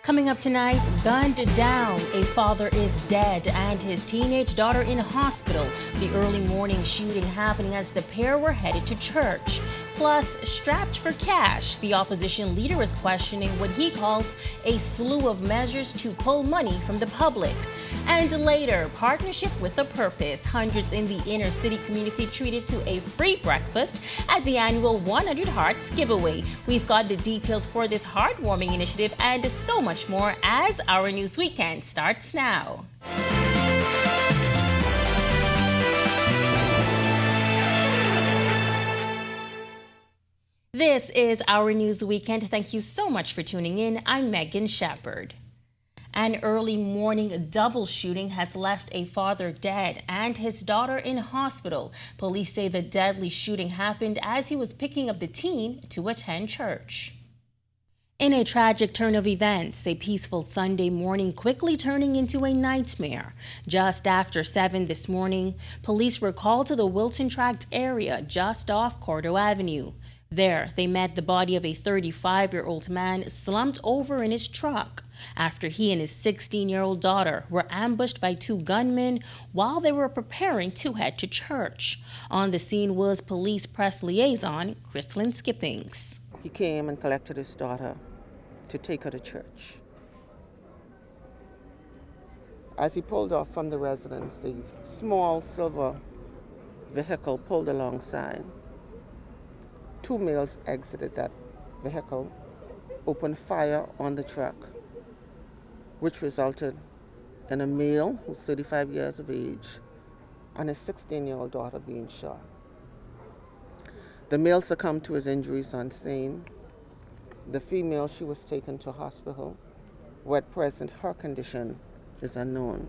Coming up tonight, gunned down, a father is dead and his teenage daughter in hospital. The early morning shooting happening as the pair were headed to church. Plus, strapped for cash, the opposition leader is questioning what he calls a slew of measures to pull money from the public. And later, partnership with a purpose. Hundreds in the inner city community treated to a free breakfast at the annual 100 Hearts giveaway. We've got the details for this heartwarming initiative and so much more as our news weekend starts now. This is our news weekend. Thank you so much for tuning in. I'm Megan Shepard. An early morning double shooting has left a father dead and his daughter in hospital. Police say the deadly shooting happened as he was picking up the teen to attend church. In a tragic turn of events, a peaceful Sunday morning quickly turning into a nightmare. Just after 7 this morning, police were called to the Wilson Tract area just off Cordo Avenue. There, they met the body of a 35-year-old man slumped over in his truck after he and his 16-year-old daughter were ambushed by two gunmen while they were preparing to head to church. On the scene was police press liaison Christlyn Skippings. He came and collected his daughter to take her to church. As he pulled off from the residence, a small silver vehicle pulled alongside. Two males exited that vehicle, opened fire on the truck, which resulted in a male who's 35 years of age and his 16-year-old daughter being shot. The male succumbed to his injuries on scene. The female, she was taken to hospital, where at present her condition is unknown.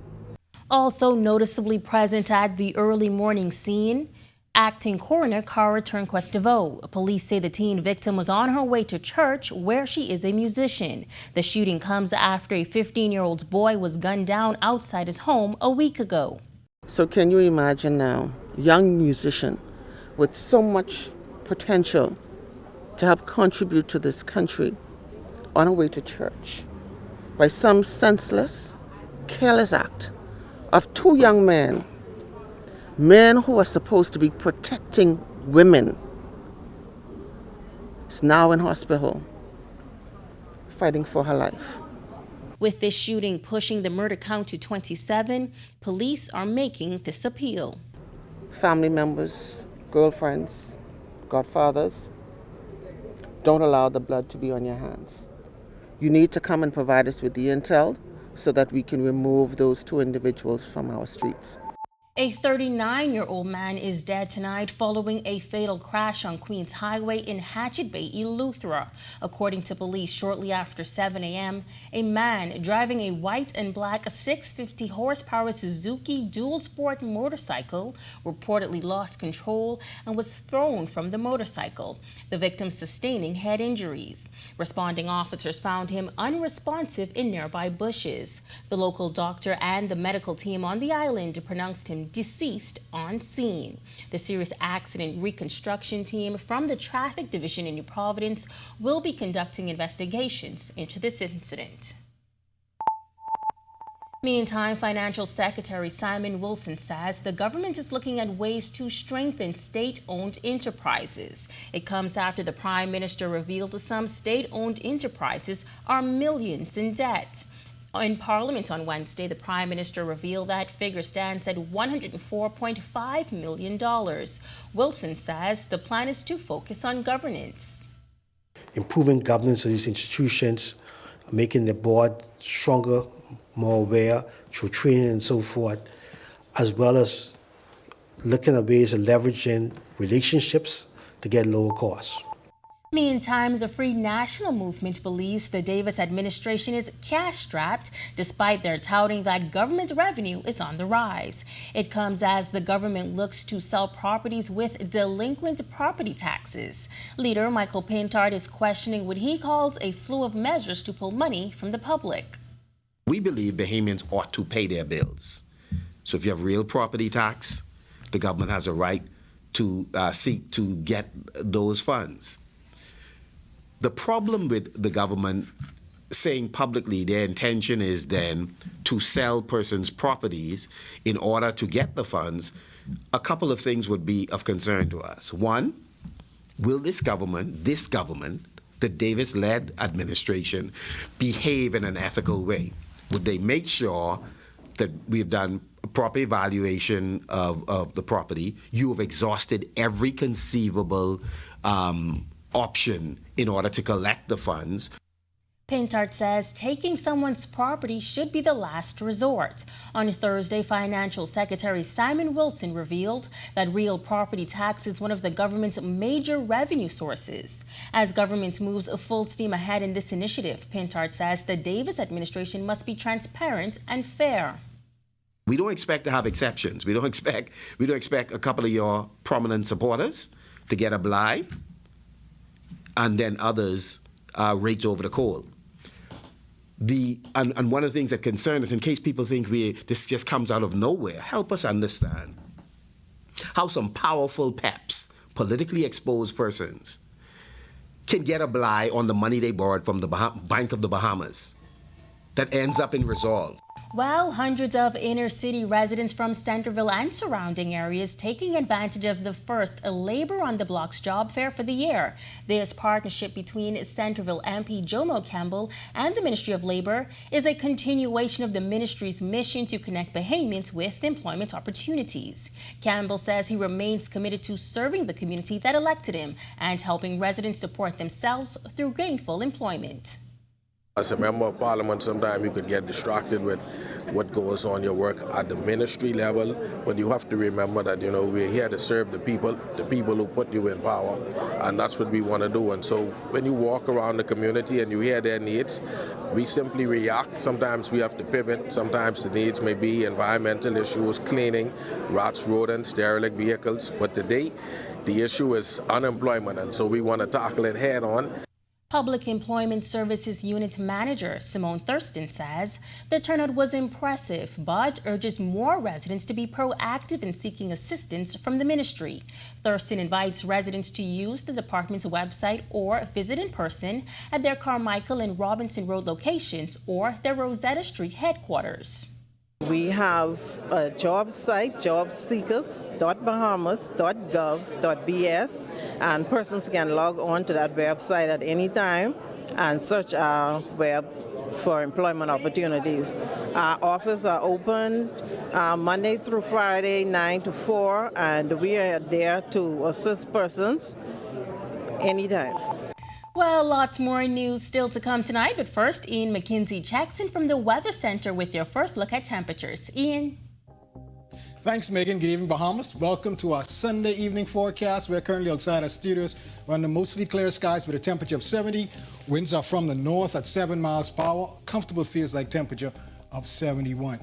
Also noticeably present at the early morning scene, acting coroner Cara Turnquest DeVoe. Police say the teen victim was on her way to church where she is a musician. The shooting comes after a 15-year-old boy was gunned down outside his home a week ago. So can you imagine now, young musician with so much potential to help contribute to this country on a way to church by some senseless, careless act of two young men who are supposed to be protecting women, is now in hospital fighting for her life. With this shooting pushing the murder count to 27, police are making this appeal. Family members, girlfriends, godfathers, don't allow the blood to be on your hands. You need to come and provide us with the intel so that we can remove those two individuals from our streets. A 39-year-old man is dead tonight following a fatal crash on Queens Highway in Hatchet Bay, Eleuthera. According to police, shortly after 7 a.m., a man driving a white and black 650 horsepower Suzuki dual sport motorcycle reportedly lost control and was thrown from the motorcycle, the victim sustaining head injuries. Responding officers found him unresponsive in nearby bushes. The local doctor and the medical team on the island pronounced him deceased on scene. The serious accident reconstruction team from the traffic division in New Providence will be conducting investigations into this incident. Meantime, Financial Secretary Simon Wilson says the government is looking at ways to strengthen state-owned enterprises. It comes after the Prime Minister revealed some state-owned enterprises are millions in debt. In Parliament on Wednesday, the Prime Minister revealed that figure stands at $104.5 million. Wilson says the plan is to focus on governance. Improving governance of these institutions, making the board stronger, more aware through training and so forth, as well as looking at ways of leveraging relationships to get lower costs. Meantime, the Free National Movement believes the Davis administration is cash-strapped, despite their touting that government revenue is on the rise. It comes as the government looks to sell properties with delinquent property taxes. Leader Michael Pintard is questioning what he calls a slew of measures to pull money from the public. We believe Bahamians ought to pay their bills. So if you have real property tax, the government has a right to seek to get those funds. The problem with the government saying publicly their intention is then to sell persons' properties in order to get the funds, a couple of things would be of concern to us. One, will this government, the Davis-led administration, behave in an ethical way? Would they make sure that we've done a proper evaluation of the property? You have exhausted every conceivable option in order to collect the funds. Pintart says taking someone's property should be the last resort. On Thursday, Financial Secretary Simon Wilson revealed that real property tax is one of the government's major revenue sources. As government moves full steam ahead in this initiative, Pintart says the Davis administration must be transparent and fair. We don't expect to have exceptions. We don't expect a couple of your prominent supporters to get a bly and then others raked over the coal. And one of the things that concern us, in case people think this just comes out of nowhere, help us understand how some powerful peps, politically exposed persons, can get a bly on the money they borrowed from the Bank of the Bahamas that ends up in resolve. Well, hundreds of inner-city residents from Centerville and surrounding areas taking advantage of the first Labor on the Block's job fair for the year. This partnership between Centerville MP Jomo Campbell and the Ministry of Labor is a continuation of the ministry's mission to connect Bahamians with employment opportunities. Campbell says he remains committed to serving the community that elected him and helping residents support themselves through gainful employment. As a member of parliament, sometimes you could get distracted with what goes on your work at the ministry level, but you have to remember that, we're here to serve the people who put you in power, and that's what we want to do. And so when you walk around the community and you hear their needs, we simply react. Sometimes we have to pivot. Sometimes the needs may be environmental issues, cleaning, rats, rodents, derelict vehicles. But today, the issue is unemployment, and so we want to tackle it head on. Public Employment Services Unit Manager Simone Thurston says the turnout was impressive, but urges more residents to be proactive in seeking assistance from the ministry. Thurston invites residents to use the department's website or visit in person at their Carmichael and Robinson Road locations or their Rosetta Street headquarters. We have a job site, jobseekers.bahamas.gov.bs, and persons can log on to that website at any time and search our web for employment opportunities. Our offices are open Monday through Friday, 9 to 4, and we are there to assist persons anytime. Well, lots more news still to come tonight, but first, Ian McKinsey checks in from the Weather Center with your first look at temperatures. Ian. Thanks, Megan. Good evening, Bahamas. Welcome to our Sunday evening forecast. We're currently outside our studios. We're under mostly clear skies with a temperature of 70. Winds are from the north at 7 miles per hour. Comfortable feels like temperature of 71.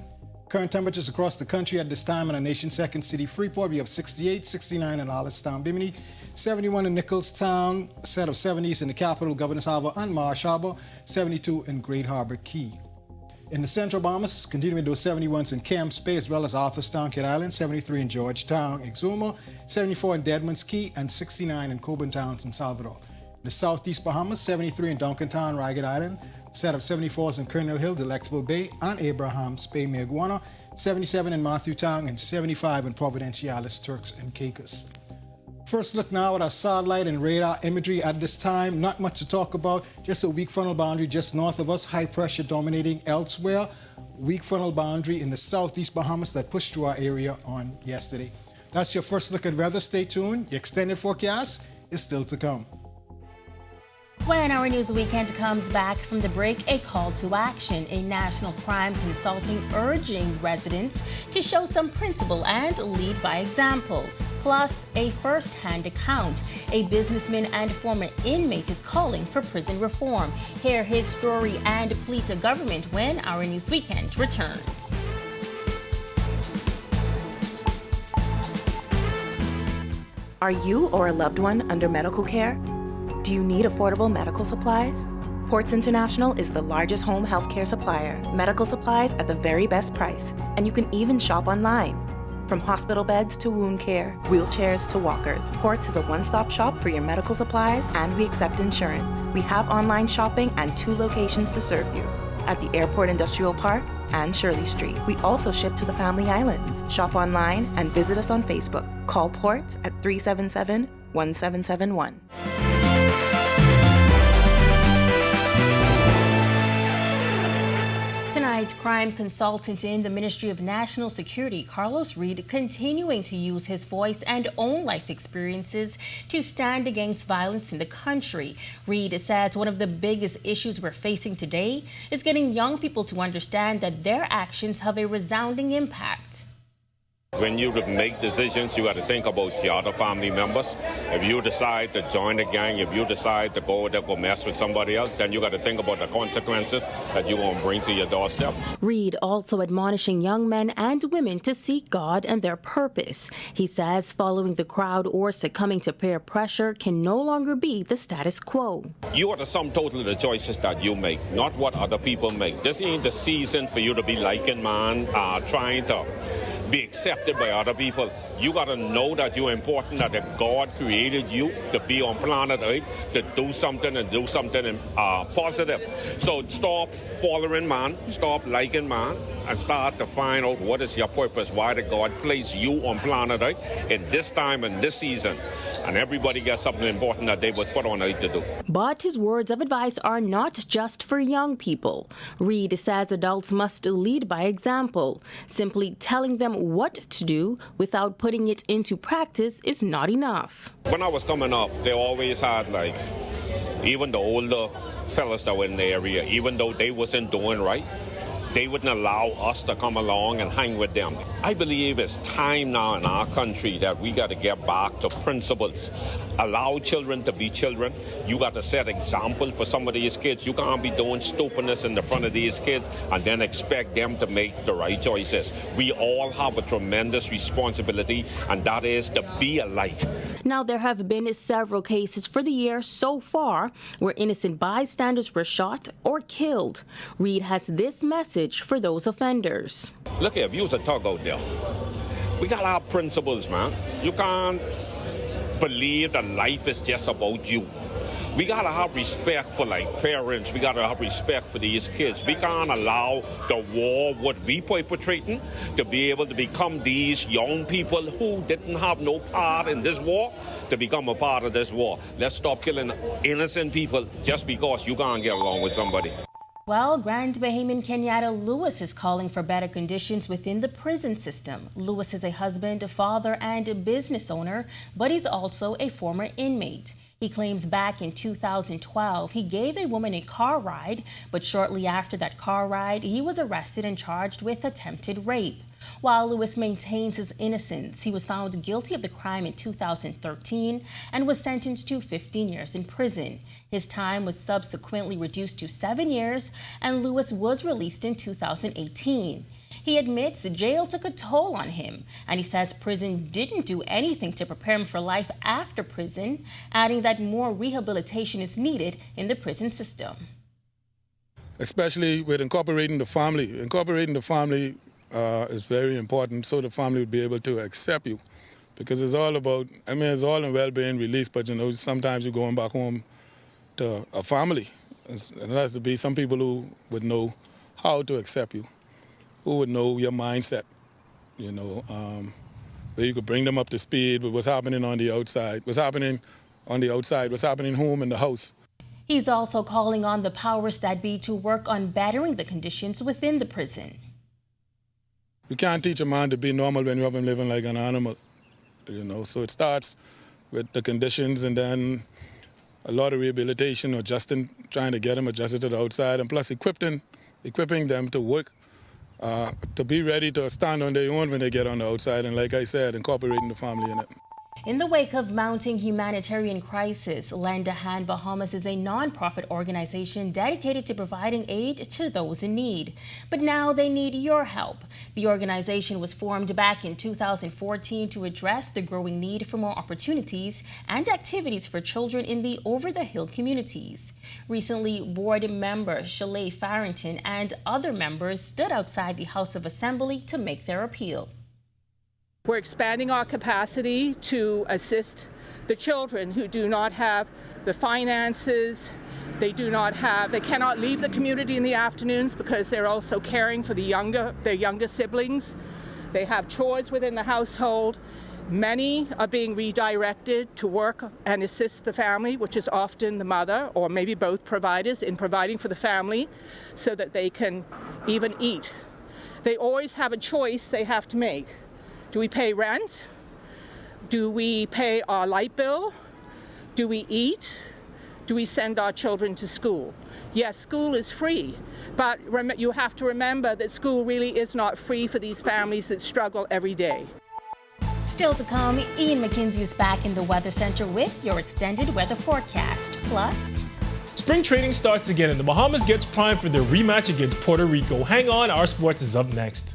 Current temperatures across the country at this time in our nation's second city, Freeport, we have 68, 69 in Allenstown, Bimini, 71 in Nicholstown, a set of 70s in the capital, Governor's Harbor and Marsh Harbor, 72 in Great Harbor Key. In the central Bahamas, continuing those 71s in Camps Bay as well as Arthurstown, Kidd Island, 73 in Georgetown, Exuma, 74 in Deadman's Key, and 69 in Coburn Town, San Salvador. The southeast Bahamas, 73 in Duncantown, Ragged Island, a set of 74s in Colonel Hill, Delectable Bay, and Abrahams Bay, Mayaguana, 77 in Matthewtown, and 75 in Providenciales, Turks and Caicos. First look now at our satellite and radar imagery at this time. Not much to talk about, just a weak frontal boundary just north of us, high pressure dominating elsewhere. Weak frontal boundary in the southeast Bahamas that pushed through our area on yesterday. That's your first look at weather. Stay tuned. The extended forecast is still to come. When Our News Weekend comes back from the break, a call to action, a national crime consulting urging residents to show some principle and lead by example. Plus, a first-hand account. A businessman and former inmate is calling for prison reform. Hear his story and plea to government when Our News Weekend returns. Are you or a loved one under medical care? Do you need affordable medical supplies? Ports International is the largest home healthcare supplier. Medical supplies at the very best price, and you can even shop online. From hospital beds to wound care, wheelchairs to walkers, Ports is a one-stop shop for your medical supplies, and we accept insurance. We have online shopping and 2 locations to serve you, at the Airport Industrial Park and Shirley Street. We also ship to the Family Islands. Shop online and visit us on Facebook. Call Ports at 377-1771. Tonight, crime consultant in the Ministry of National Security, Carlos Reed, continuing to use his voice and own life experiences to stand against violence in the country. Reed says one of the biggest issues we're facing today is getting young people to understand that their actions have a resounding impact. When you make decisions, you got to think about your other family members. If you decide to join a gang, if you decide to go mess with somebody else, then you got to think about the consequences that you're going to bring to your doorsteps. Reed also admonishing young men and women to seek God and their purpose. He says following the crowd or succumbing to peer pressure can no longer be the status quo. You are the sum total of the choices that you make, not what other people make. This ain't the season for you to be liking man, trying to be accepted by other people. You got to know that you're important, that God created you to be on planet Earth, to do something and do something positive. So stop following man, stop liking man, and start to find out what is your purpose. Why did God place you on planet Earth in this time and this season? And everybody got something important that they was put on Earth to do. But his words of advice are not just for young people. Reed says adults must lead by example. Simply telling them what to do without putting it into practice is not enough. When I was coming up, they always had even the older fellas that were in the area, even though they wasn't doing right, they wouldn't allow us to come along and hang with them. I believe it's time now in our country that we got to get back to principles. Allow children to be children. You got to set example for some of these kids. You can't be doing stupidness in the front of these kids and then expect them to make the right choices. We all have a tremendous responsibility, and that is to be a light. Now, there have been several cases for the year so far where innocent bystanders were shot or killed. Reed has this message for those offenders. Look here, if you was a thug out there, we got our principles, man. You can't believe that life is just about you. We got to have respect for parents. We got to have respect for these kids. We can't allow the war, what we perpetrating, to be able to become these young people who didn't have no part in this war, to become a part of this war. Let's stop killing innocent people just because you can't get along with somebody. Well, Grand Bahamian Kenyatta Lewis is calling for better conditions within the prison system. Lewis is a husband, a father, and a business owner, but he's also a former inmate. He claims back in 2012, he gave a woman a car ride, but shortly after that car ride, he was arrested and charged with attempted rape. While Lewis maintains his innocence, he was found guilty of the crime in 2013 and was sentenced to 15 years in prison. His time was subsequently reduced to 7 years, and Lewis was released in 2018. He admits jail took a toll on him, and he says prison didn't do anything to prepare him for life after prison, adding that more rehabilitation is needed in the prison system. Especially with incorporating the family. Incorporating the family is very important, so the family would be able to accept you. Because it's all about, it's all in well-being, release, but sometimes you're going back home to a family. And there has to be some people who would know how to accept you, who would know your mindset, where you could bring them up to speed with what's happening on the outside, what's happening home in the house. He's also calling on the powers that be to work on bettering the conditions within the prison. You can't teach a man to be normal when you have him living like an animal, So it starts with the conditions and then a lot of rehabilitation or trying to get him adjusted to the outside, and plus equipping them to work, to be ready to stand on their own when they get on the outside. And like I said, incorporating the family in it. In the wake of mounting humanitarian crisis, Landan Bahamas is a non-profit organization dedicated to providing aid to those in need. But now they need your help. The organization was formed back in 2014 to address the growing need for more opportunities and activities for children in the over-the-hill communities. Recently, board member Shaleigh Farrington and other members stood outside the House of Assembly to make their appeal. We're expanding our capacity to assist the children who do not have the finances. They cannot leave the community in the afternoons because they're also caring for their younger siblings. They have chores within the household. Many are being redirected to work and assist the family, which is often the mother or maybe both providers in providing for the family so that they can even eat. They always have a choice they have to make. Do we pay rent? Do we pay our light bill? Do we eat? Do we send our children to school? Yes, school is free, but you have to remember that school really is not free for these families that struggle every day. Still to come, Ian McKinsey is back in the Weather Center with your extended weather forecast. Plus, spring training starts again and the Bahamas gets primed for their rematch against Puerto Rico. Hang on, our sports is up next.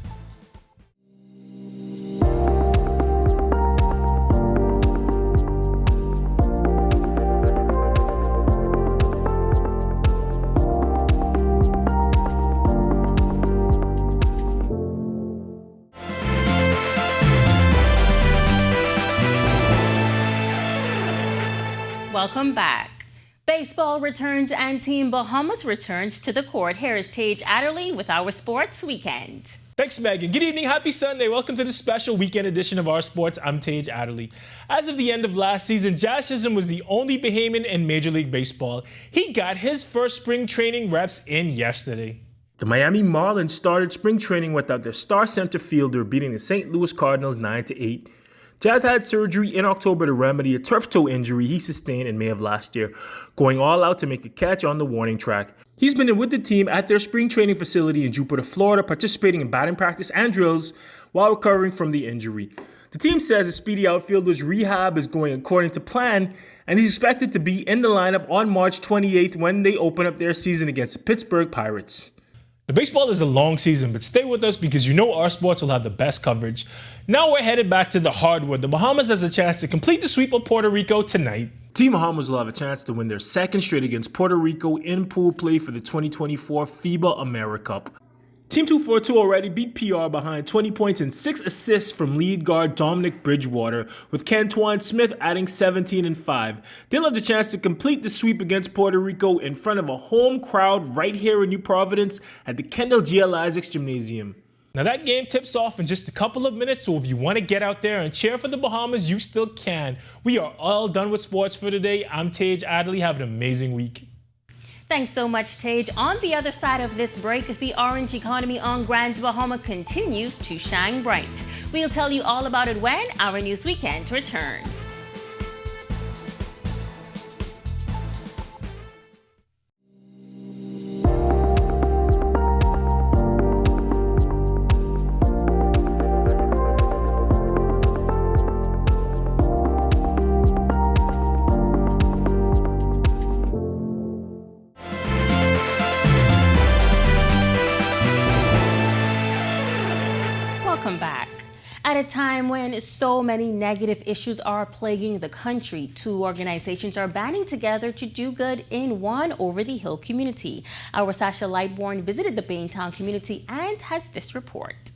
welcome back. Baseball returns and Team Bahamas returns to the court. Here is Tage Adderley with our Sports Weekend. Thanks, Megan. Good evening. Happy Sunday. Welcome to the special weekend edition of Our Sports. I'm Tage Adderley. As of the end of last season, Josh Chisholm was the only Bahamian in Major League Baseball. He got his first spring training reps in yesterday. The Miami Marlins started spring training without their star center fielder, beating the St. Louis Cardinals 9-8. Jazz had surgery in October to remedy a turf toe injury he sustained in May of last year, going all out to make a catch on the warning track. He's been in with the team at their spring training facility in Jupiter, Florida, participating in batting practice and drills while recovering from the injury. The team says the speedy outfielder's rehab is going according to plan, and he's expected to be in the lineup on March 28th when they open up their season against the Pittsburgh Pirates. The baseball is a long season, but stay with us because you know Our Sports will have the best coverage. Now we're headed back to the hardwood. The Bahamas has a chance to complete the sweep of Puerto Rico tonight. Team Bahamas will have a chance to win their second straight against Puerto Rico in pool play for the 2024 FIBA AmeriCup. Team 242 already beat PR behind 20 points and 6 assists from lead guard Dominic Bridgewater, with Cantuan Smith adding 17 and 5. They'll have the chance to complete the sweep against Puerto Rico in front of a home crowd right here in New Providence at the Kendall G. L. Isaacs Gymnasium. Now that game tips off in just a couple of minutes, so if you want to get out there and cheer for the Bahamas, you still can. We are all done with sports for today. I'm Tage Adderley. Have an amazing week. Thanks so much, Tage. On the other side of this break, the orange economy on Grand Bahama continues to shine bright. We'll tell you all about it when our News Weekend returns. Welcome back. At a time when so many negative issues are plaguing the country, 2 organizations are banding together to do good in one over-the-hill community. Our Sasha Lightbourne visited the Baintown community and has this report.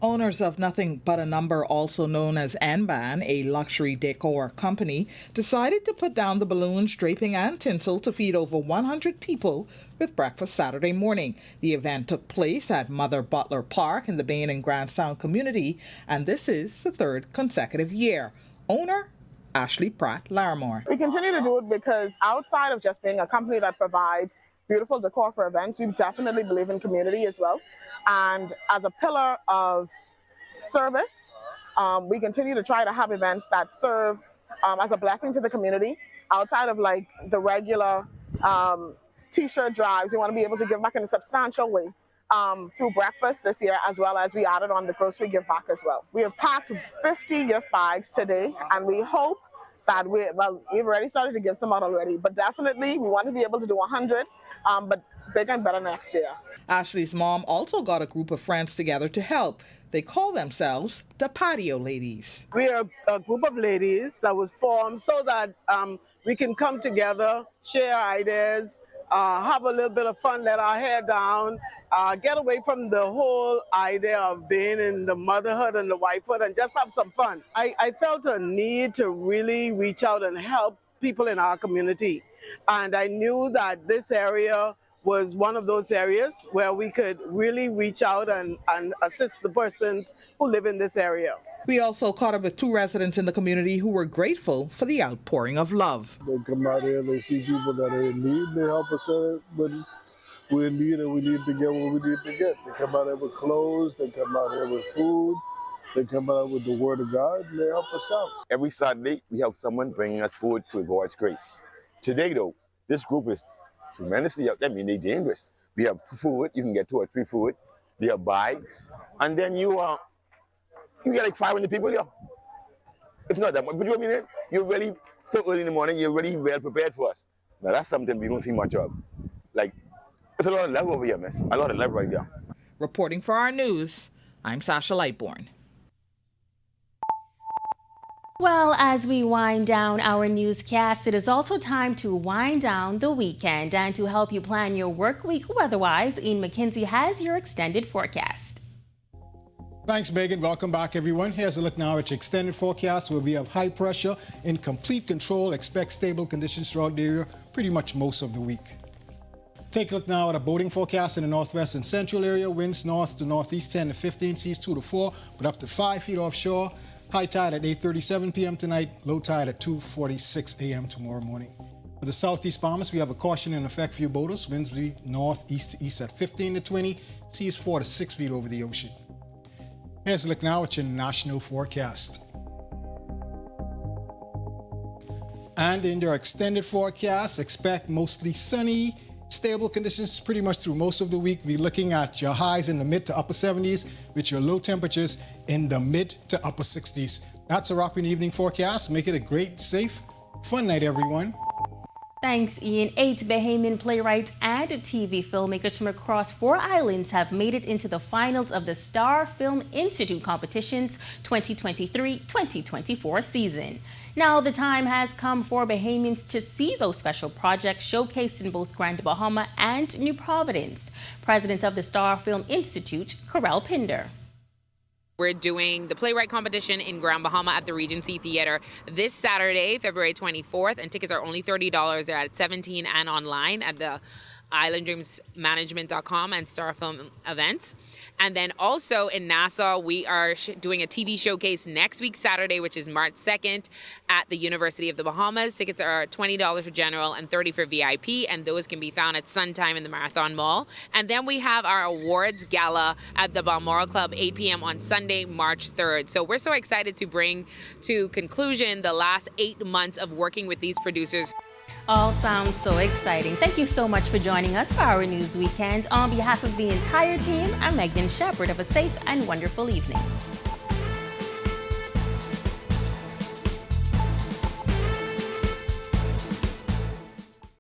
Owners of Nothing But a Number, also known as Anban, a luxury decor company, decided to put down the balloons, draping, and tinsel to feed over 100 people with breakfast Saturday morning. The event took place at Mother Butler Park in the Bain and Grand Sound community, and this is the 3rd consecutive year. Owner Ashley Pratt Larimore. We continue to do it because outside of just being a company that provides beautiful decor for events, we definitely believe in community as well. And as a pillar of service, we continue to try to have events that serve as a blessing to the community. Outside of like the regular t-shirt drives, we want to be able to give back in a substantial way through breakfast this year, as well as we added on the grocery give back as well. We have packed 50 gift bags today, and we hope that we've already started to give some out already, but definitely we want to be able to do 100, but bigger and better next year. Ashley's mom also got a group of friends together to help. They call themselves the Patio Ladies. We are a group of ladies that was formed so that we can come together, share ideas, have a little bit of fun, let our hair down, get away from the whole idea of being in the motherhood and the wifehood and just have some fun. I felt a need to really reach out and help people in our community. And I knew that this area was one of those areas where we could really reach out and assist the persons who live in this area. We also caught up with 2 residents in the community who were grateful for the outpouring of love. They come out here, they see people that are in need, they help us out when we're in need and we need to get what we need to get. They come out here with clothes, they come out here with food, they come out with the word of God, and they help us out. Every Saturday, we help someone bringing us food through God's grace. Today, though, this group is tremendously, they're dangerous. We have food, you can get 2 or 3 food, we have bags, and then you get like 500 people here. It's not that much, but you know what I mean? You're really, so early in the morning, you're really well prepared for us. Now that's something we don't see much of. Like, there's a lot of love over here, miss. A lot of love right there. Reporting for our news, I'm Sasha Lightbourne. Well, as we wind down our newscast, it is also time to wind down the weekend. And to help you plan your work week weather-wise, Ian McKenzie has your extended forecast. Thanks, Megan. Welcome back, everyone. Here's a look now at your extended forecast where we have high pressure in complete control. Expect stable conditions throughout the area pretty much most of the week. Take a look now at a boating forecast in the northwest and central area. Winds north to northeast 10 to 15, seas 2 to 4, but up to 5 feet offshore. High tide at 8:37 p.m. tonight, low tide at 2:46 a.m. tomorrow morning. For the southeast Bahamas, we have a caution in effect for you boaters. Winds will be northeast to east at 15 to 20, seas 4 to 6 feet over the ocean. Here's a look now at your national forecast. And in your extended forecast, expect mostly sunny, stable conditions pretty much through most of the week. We're looking at your highs in the mid to upper 70s with your low temperatures in the mid to upper 60s. That's a wrap in the evening forecast. Make it a great, safe, fun night, everyone. Thanks, Ian. 8 Bahamian playwrights and TV filmmakers from across 4 islands have made it into the finals of the Star Film Institute competition's 2023-2024 season. Now, the time has come for Bahamians to see those special projects showcased in both Grand Bahama and New Providence. President of the Star Film Institute, Corel Pinder. We're doing the playwright competition in Grand Bahama at the Regency Theater this Saturday, February 24th, and tickets are only $30. They're at 17 and online at the islanddreamsmanagement.com and Star Film Events. And then also in Nassau, we are doing a TV showcase next week, Saturday, which is March 2nd at the University of the Bahamas. Tickets are $20 for general and $30 for VIP, and those can be found at Suntime in the Marathon Mall. And then we have our awards gala at the Balmoral Club, 8 p.m. on Sunday, March 3rd. So we're so excited to bring to conclusion the last 8 months of working with these producers. All sounds so exciting. Thank you so much for joining us for our News Weekend. On behalf of the entire team, I'm Megan Shepard. Have a safe and wonderful evening.